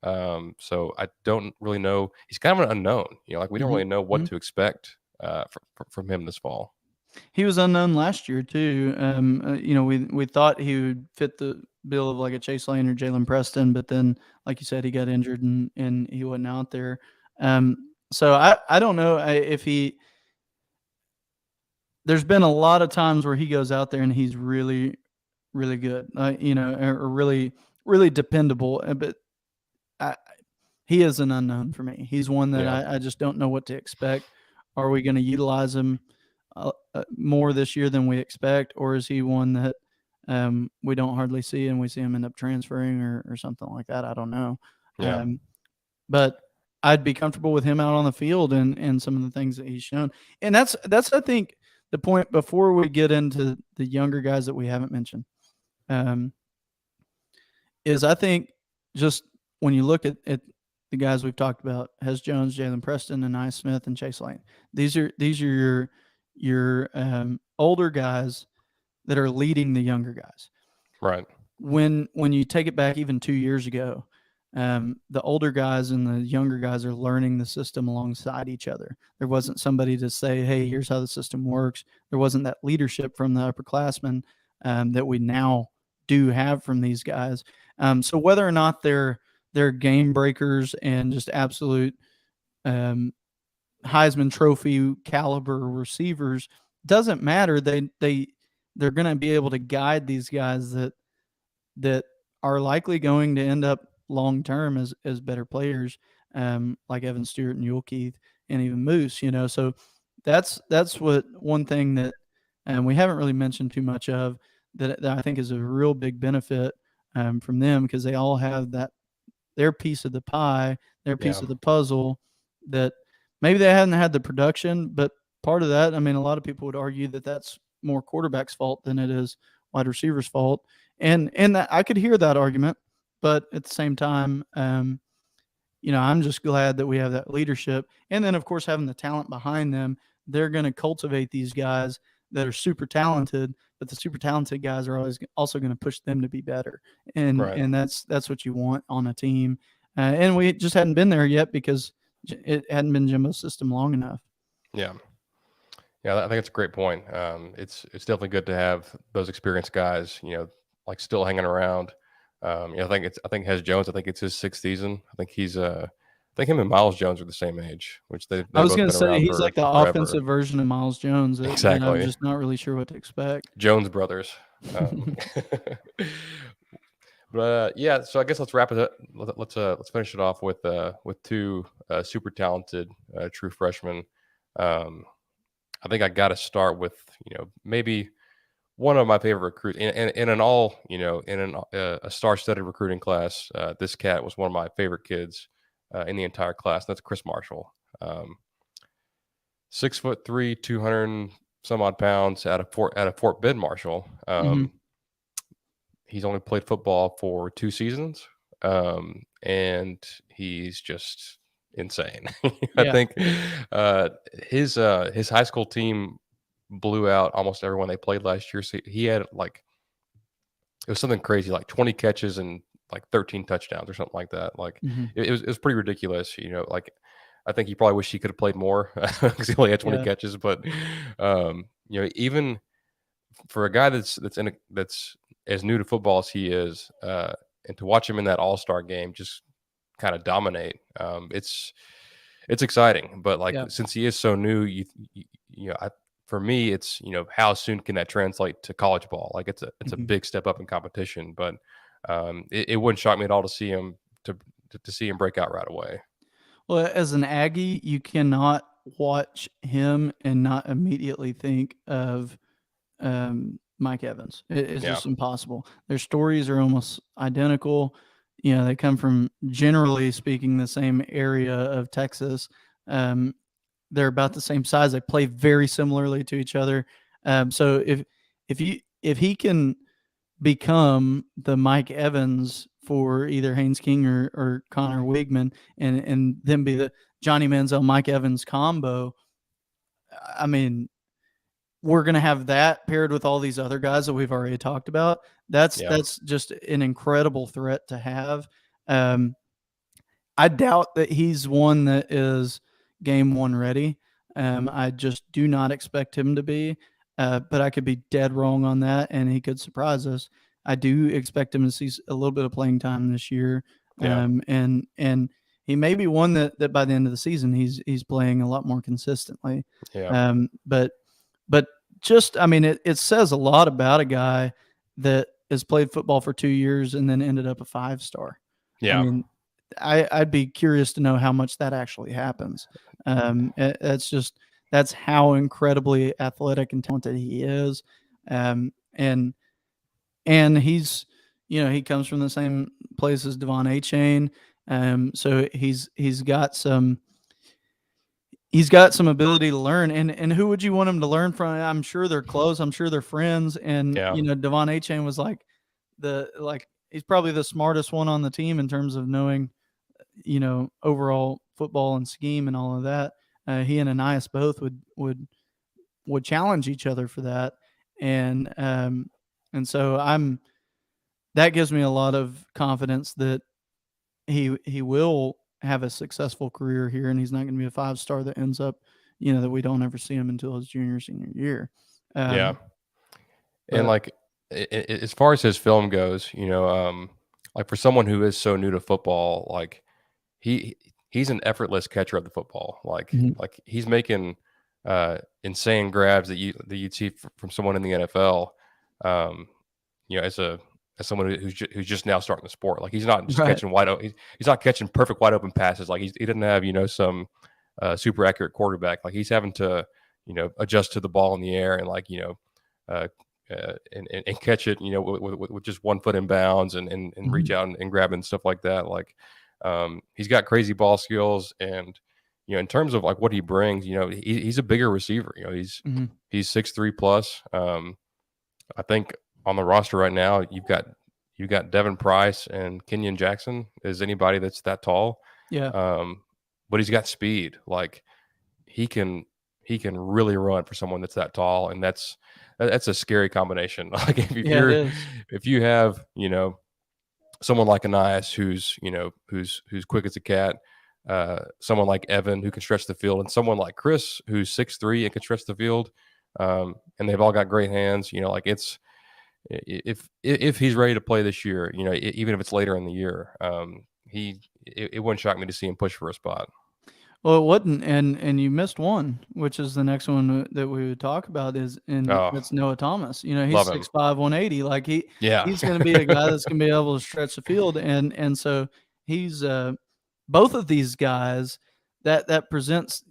So I don't really know. He's kind of an unknown. Like we don't really know what Hmm. to expect from him this fall. He was unknown last year too. We thought he would fit the bill of like a Chase Lane or Jalen Preston, but then, like you said, he got injured and he wasn't out there. So I don't know if he. There's been a lot of times where he goes out there and he's really, really good, or really, really dependable. But I, he is an unknown for me. He's one that Yeah, I just don't know what to expect. Are we going to utilize him more this year than we expect, or is he one that we don't hardly see and we see him end up transferring or something like that? I don't know. yeah, But I'd be comfortable with him out on the field and some of the things that he's shown. And that's I think the point before we get into the younger guys that we haven't mentioned. Um, is I think just when you look at the guys we've talked about, Hez Jones, Jalen Preston, and Nye Smith and Chase Lane. These are your older guys that are leading the younger guys. right. When you take it back even 2 years ago, the older guys and the younger guys are learning the system alongside each other. There wasn't somebody to say, "Hey, here's how the system works." There wasn't that leadership from the upperclassmen that we now do have from these guys. So whether or not they're game breakers and just absolute Heisman Trophy caliber receivers doesn't matter. They're going to be able to guide these guys that are likely going to end up long term as better players, like Evan Stewart and Yule Keith and even Moose. So that's what one thing that we haven't really mentioned too much of that I think is a real big benefit from them, because they all have their piece of the pie, their piece Yeah, of the puzzle that maybe they hadn't had the production, but part of that, I mean, a lot of people would argue that that's more quarterback's fault than it is wide receiver's fault. And that, I could hear that argument, but at the same time, I'm just glad that we have that leadership. And then, of course, having the talent behind them, they're going to cultivate these guys that are super talented, but the super talented guys are always also going to push them to be better. And Right. and that's what you want on a team. And we just hadn't been there yet because it hadn't been Jimbo's system long enough. Yeah. Yeah, I think it's a great point. It's definitely good to have those experienced guys, like still hanging around. I think Hez Jones. I think it's his sixth season. I think him and Miles Jones are the same age, which I they've was both going to been say around he's like the for forever. offensive version of Miles Jones that I'm Exactly, just not really sure what to expect. Jones brothers. But yeah, so I guess let's wrap it up. Let's finish it off with two super talented true freshmen. Um, I think I got to start with maybe one of my favorite recruits in an all a star-studded recruiting class. This cat was one of my favorite kids in the entire class. That's Chris Marshall. 6'3", 200 some odd pounds out of Fort Bend Marshall. Hmm. He's only played football for 2 seasons, and he's just insane. I Yeah. think uh, his high school team blew out almost everyone they played last year. So he had like it was something crazy, like 20 catches and like 13 touchdowns or something like that. Like Hmm. it was pretty ridiculous. Like I think he probably wished he could have played more because he only had 20 Yeah. catches. But even for a guy that's as new to football as he is, and to watch him in that All-Star game just kind of dominate, it's exciting. But like Yeah. since he is so new, for me, it's how soon can that translate to college ball? Like it's a Hmm. big step up in competition, but it wouldn't shock me at all to see him to see him break out right away. Well, as an Aggie, you cannot watch him and not immediately think of Mike Evans. It's Yeah, just impossible. Their stories are almost identical. They come from, generally speaking, the same area of Texas. Um, they're about the same size. They play very similarly to each other. So if he can become the Mike Evans for either Haynes King or Connor Wigman, and then be the Johnny Manziel Mike Evans combo, I mean, we're going to have that paired with all these other guys that we've already talked about. That's yeah, that's just an incredible threat to have. Um, I doubt that he's one that is game one ready. I just do not expect him to be, but I could be dead wrong on that, and he could surprise us. I do expect him to see a little bit of playing time this year, yeah, and he may be one that by the end of the season he's playing a lot more consistently. yeah, But just, I mean, it says a lot about a guy that has played football for 2 years and then ended up a 5-star. I yeah, mean, I'd be curious to know how much that actually happens. That's how incredibly athletic and talented he is, um, and he comes from the same place as Devon A. Chain, so he's got some ability to learn. And who would you want him to learn from? I'm sure they're close. I'm sure they're friends. And yeah, Devon A. Chain was he's probably the smartest one on the team in terms of knowing overall football and scheme and all of that. He and Anais both would challenge each other for that, and so that gives me a lot of confidence that he will have a successful career here, and he's not going to be a 5-star that ends up, that we don't ever see him until his junior senior year. yeah. Um, And but like as far as his film goes, like for someone who is so new to football, like he he's an effortless catcher of the football. Mhm. Like he's making insane grabs that you'd see from someone in the NFL. Um, as someone who's just now starting the sport, like he's not just Right. catching wide open. He's not catching perfect wide open passes. Like he doesn't have some super accurate quarterback. Like he's having to adjust to the ball in the air and like uh, and catch it with just 1 foot in bounds and reach Mhm. out and grab it and stuff like that. Like he's got crazy ball skills and in terms of like what he brings, he's a bigger receiver. Mhm. He's 6'3" plus. I think on the roster right now, you've got Devin Price and Kenyon Jackson is anybody that's that tall. Yeah. um, but he's got speed. Like he can he can really run for someone that's that tall, and that's a scary combination. Like Yeah, it is. if you have someone like Anias who's who's quick as a cat, someone like Evan who can stretch the field, and someone like Chris who's 6'3" and can stretch the field, and they've all got great hands. Like it's if he's ready to play this year, even if it's later in the year, it wouldn't shock me to see him push for a spot. Well, it wouldn't, and you missed one, which is the next one that we would talk about is and Oh, that's Noah Thomas. He's love him. 6'5", 180. Like Yeah, he's going to be a guy that's going to be able to stretch the field, and so he's both of these guys that presents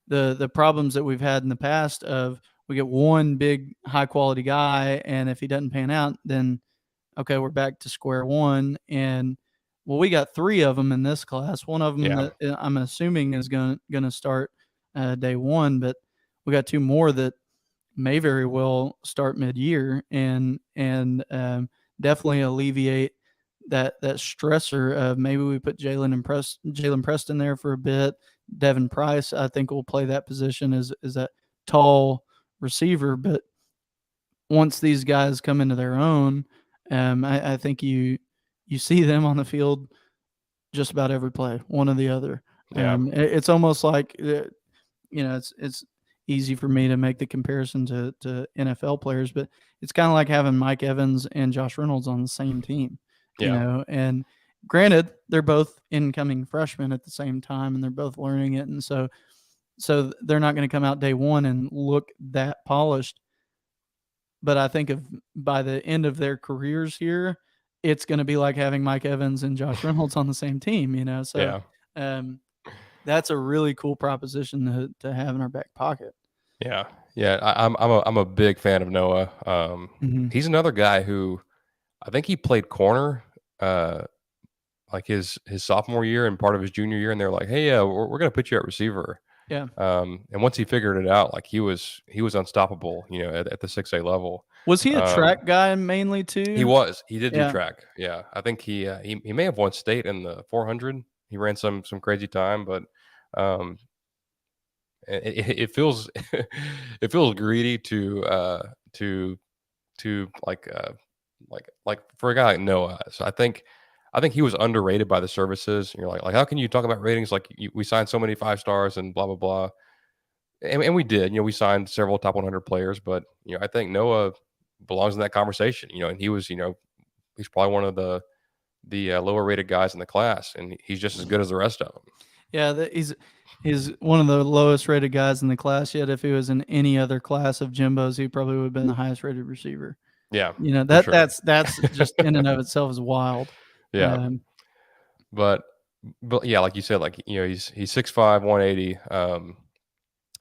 the problems that we've had in the past of we get one big high quality guy, and if he doesn't pan out, then okay, we're back to square one. And well, we got three of them in this class. One of them yeah, that I'm assuming is going to start day one, but we got two more that may very well start mid year and definitely alleviate that stressor of maybe we put Jalen Preston there for a bit. Devin Price, I think, will play that position as that tall receiver, but once these guys come into their own, I think you see them on the field just about every play, one or the other. yeah, It's almost like it's easy for me to make the comparison to NFL players, but it's kind of like having Mike Evans and Josh Reynolds on the same team, yeah, And granted, they're both incoming freshmen at the same time, and they're both learning it, and so they're not going to come out day one and look that polished. But I think of by the end of their careers here, it's going to be like having Mike Evans and Josh Reynolds on the same team. So yeah, um, that's a really cool proposition to have in our back pocket. yeah, yeah. I'm a big fan of Noah. Hmm. He's another guy who I think he played corner. Like his sophomore year and part of his junior year, and they're like, "Hey, we're going to put you at receiver." Yeah. And once he figured it out, like he was unstoppable, at the 6A level. Was he a Um, track guy mainly he too? was. He did do Yeah. track. Yeah, I think he may have won state in the 400. He ran some crazy time, but um, it feels it feels greedy to like for a guy like Noah. So I think he was underrated by the services. You're like how can you talk about ratings like we signed so many 5 stars and blah blah blah, and we did. We signed several top 100 players, but I think Noah belongs in that conversation. And he was he's probably one of the lower rated guys in the class, and he's just as good as the rest of them. Yeah, he's one of the lowest rated guys in the class. Yet, if he was in any other class of Jimbos, he probably would have been the highest rated receiver. Yeah, for That sure. that's just in and of itself is wild. Yeah, Um, but yeah, like you said, like he's 6'5", 180,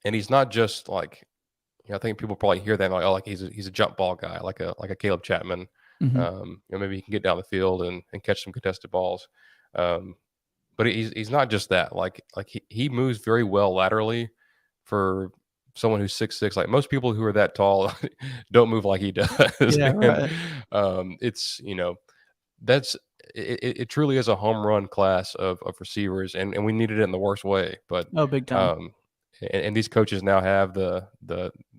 and he's not just like I think people probably hear that like, oh, like he's a jump ball guy, like a Caleb Chapman. mhm. Maybe he can get down the field and catch some contested balls. Um, but he's not just that. Like he moves very well laterally for someone who's 6'6". Like most people who are that tall don't move like he does. Yeah, And right. it's that's it truly is a home run class of receivers, and we needed it in the worst way. But Oh, big time. um, and these coaches now have the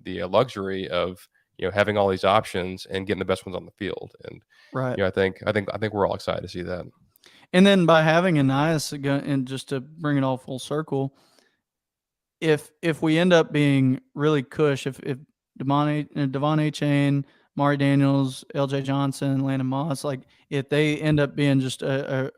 luxury of having all these options and getting the best ones on the field. And Right. I think we're all excited to see that. And then by having Anias and just to bring it all full circle, if we end up being really cush, if Devon A. Chain, Mari Daniels, L.J. Johnson, Landon Moss, like if they end up being just a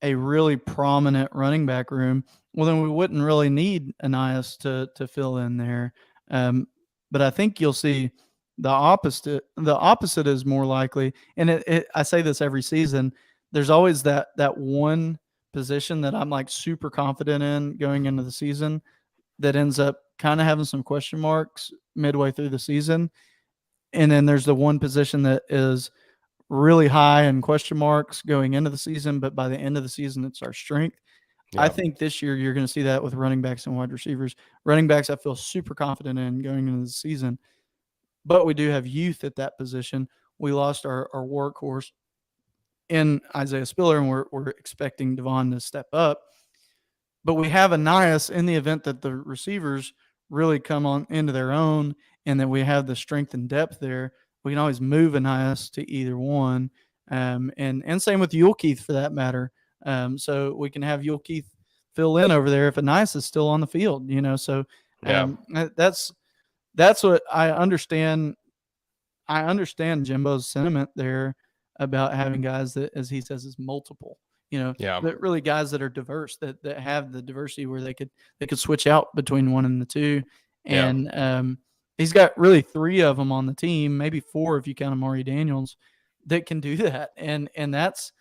a really prominent running back room, well, then we wouldn't really need Anias to fill in there. Um, but I think you'll see the opposite. The opposite is more likely, and I say this every season. There's always that one position that I'm like super confident in going into the season that ends up kind of having some question marks midway through the season, and then there's the one position that is really high in question marks going into the season, but by the end of the season, it's our strength. I Yeah, think this year you're going to see that with running backs and wide receivers. Running backs, I feel super confident in going into the season, but we do have youth at that position. We lost our workhorse in Isaiah Spiller, and we're expecting Devon to step up. But we have Anias in the event that the receivers really come on into their own, and that we have the strength and depth there. We can always move Anias to either one, and same with Yule Keith for that matter. So we can have Yule Keith fill in over there if Anias is still on the field. So Yeah. that's what I understand. I understand Jimbo's sentiment there about having guys that, as he says, is multiple. Yeah. But really guys that are diverse, that have the diversity where they could switch out between one and the two. Yeah. And he's got really three of them on the team, maybe four if you count Amari Daniels, that can do that. And that's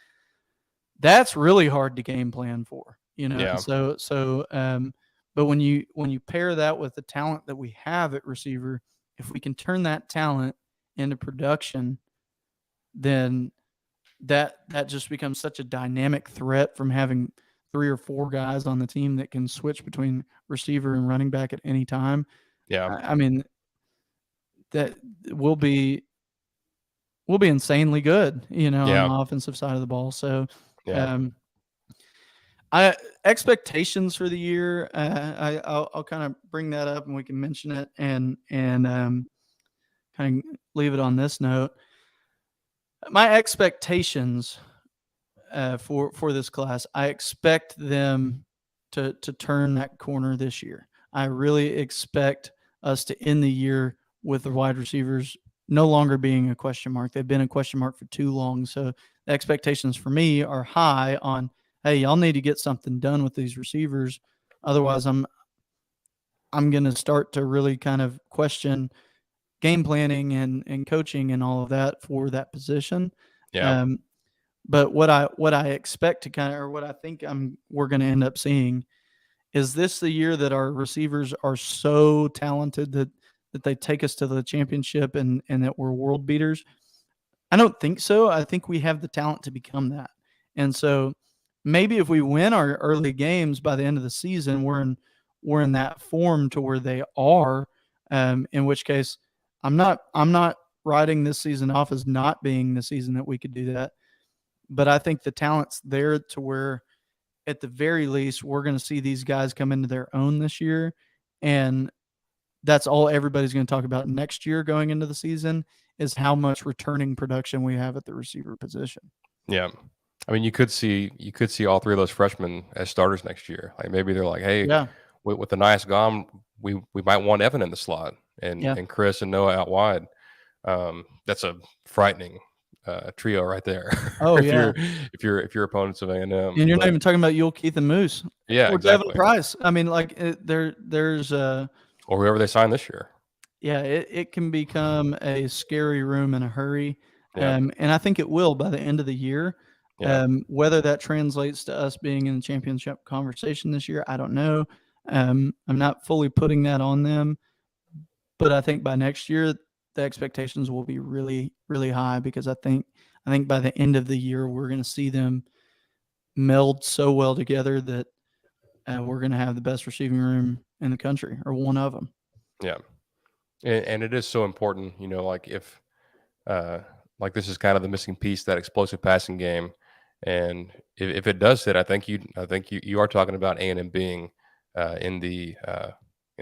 really hard to game plan for. Yeah. But when you pair that with the talent that we have at receiver, if we can turn that talent into production, then that just becomes such a dynamic threat from having three or four guys on the team that can switch between receiver and running back at any time. Yeah. I mean, that will be insanely good, on Yeah. the offensive side of the ball. So, Yeah. I expectations for the year. I'll kind of bring that up and we can mention it and kind of leave it on this note. My expectations for this class, I expect them to turn that corner this year. I really expect us to end the year with the wide receivers no longer being a question mark. They've been a question mark for too long. So the expectations for me are high on, hey, y'all need to get something done with these receivers. Otherwise, I'm going to start to really kind of question game planning and coaching and all of that for that position. Yeah. But what I expect to kind of, or what I think we're going to end up seeing, is this the year that our receivers are so talented that they take us to the championship and that we're world beaters? I don't think so. I think we have the talent to become that. And so maybe if we win our early games by the end of the season, we're in that form to where they are. In which case, I'm not writing this season off as not being the season that we could do that. But I think the talent's there to where, at the very least, we're going to see these guys come into their own this year. And that's all everybody's going to talk about next year going into the season, is how much returning production we have at the receiver position. Yeah. I mean, you could see all three of those freshmen as starters next year. Like maybe they're like, hey, Yeah. with the nice gone, we might want Evan in the slot and Yeah. Chris and Noah out wide. That's a frightening trio right there. Oh, if yeah. you're opponents of A&M, And you're not even talking about Yule Keith and Moose. Yeah, Or exactly. Devin Price. I mean, like there's or whoever they sign this year. Yeah, it can become a scary room in a hurry. Yeah. And I think it will by the end of the year. Yeah. Whether that translates to us being in the championship conversation this year, I don't know. I'm not fully putting that on them, but I think by next year the expectations will be really, really high, because I think by the end of the year we're going to see them meld so well together that we're going to have the best receiving room in the country, or one of them. Yeah. And it is so important, like if like this is kind of the missing piece, that explosive passing game. And if it does hit, I think you are talking about A&M being in the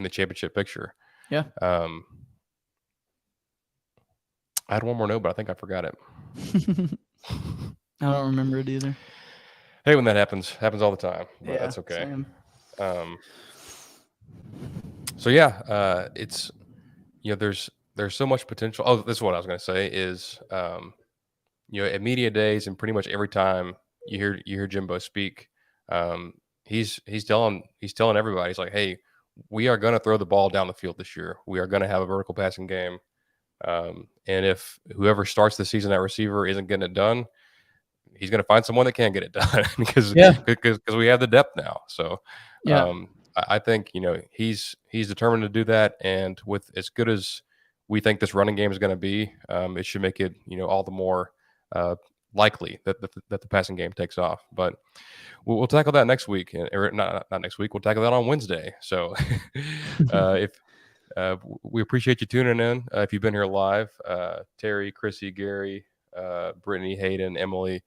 championship picture. Yeah. I had one more note, but I think I forgot it. I don't remember it either. Hey, when that happens all the time, but Yeah, that's okay. same. So yeah, it's there's so much potential. Oh, this is what I was going to say is at media days and pretty much every time you hear Jimbo speak, he's telling everybody, he's like, hey, we are going to throw the ball down the field this year. We are going to have a vertical passing game. And if whoever starts the season at receiver isn't getting it done, he's going to find someone that can get it done because we have the depth now. So I think he's determined to do that, and with as good as we think this running game is going to be, it should make it all the more likely that the passing game takes off. But we'll tackle that next week, or not next week. We'll tackle that on Wednesday. So if we appreciate you tuning in. If you've been here live, Terry, Chrissy, Gary, Brittany, Hayden, Emily.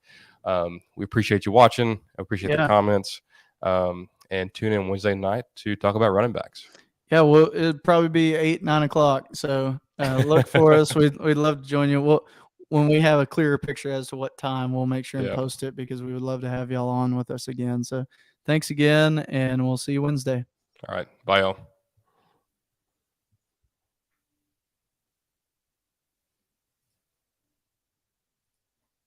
We appreciate you watching. I appreciate the Yeah. comments. And tune in Wednesday night to talk about running backs. Yeah, well, it'd probably be 8, 9 o'clock. So look for us. We'd love to join you. When we have a clearer picture as to what time, we'll make sure and Yeah. post it because we would love to have y'all on with us again. So thanks again, and we'll see you Wednesday. All right. Bye, y'all.